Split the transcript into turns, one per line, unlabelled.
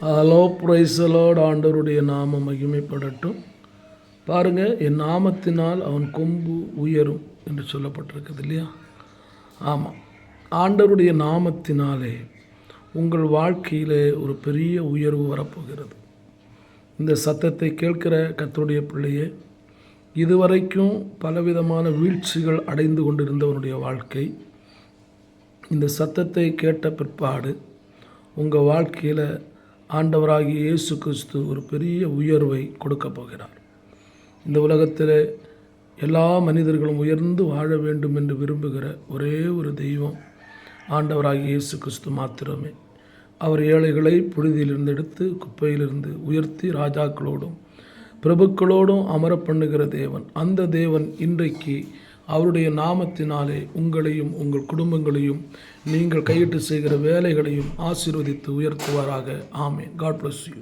Hello பிரைசலோடு ஆண்டவருடைய நாமம் மகிமைப்படட்டும். பாருங்கள், என் நாமத்தினால் அவன் கொம்பு உயரும் என்று சொல்லப்பட்டிருக்குது இல்லையா? ஆமாம், ஆண்டவருடைய நாமத்தினாலே உங்கள் வாழ்க்கையிலே ஒரு பெரிய உயர்வு வரப்போகிறது. இந்த சத்தத்தை கேட்கிற கர்த்தருடைய பிள்ளையே, இதுவரைக்கும் பலவிதமான வீழ்ச்சிகள் அடைந்து கொண்டிருந்தவனுடைய வாழ்க்கை இந்த சத்தத்தை கேட்ட பிற்பாடு உங்கள் வாழ்க்கையில் ஆண்டவராகிய இயேசு கிறிஸ்து ஒரு பெரிய உயர்வை கொடுக்க போகிறார். இந்த உலகத்தில் எல்லா மனிதர்களும் உயர்ந்து வாழ வேண்டும் என்று விரும்புகிற ஒரே ஒரு தெய்வம் ஆண்டவராகிய இயேசு கிறிஸ்து மாத்திரமே. அவர் ஏழைகளை புழுதியிலிருந்து எடுத்து குப்பையிலிருந்து உயர்த்தி ராஜாக்களோடும் பிரபுக்களோடும் அமர பண்ணுகிற தேவன். அந்த தேவன் இன்றைக்கு அவருடைய நாமத்தினாலே உங்களையும் உங்கள் குடும்பங்களையும் நீங்கள் கையிட்டு செய்கிற வேலைகளையும் ஆசீர்வதித்து உயர்த்துவாராக. ஆமென். God bless you.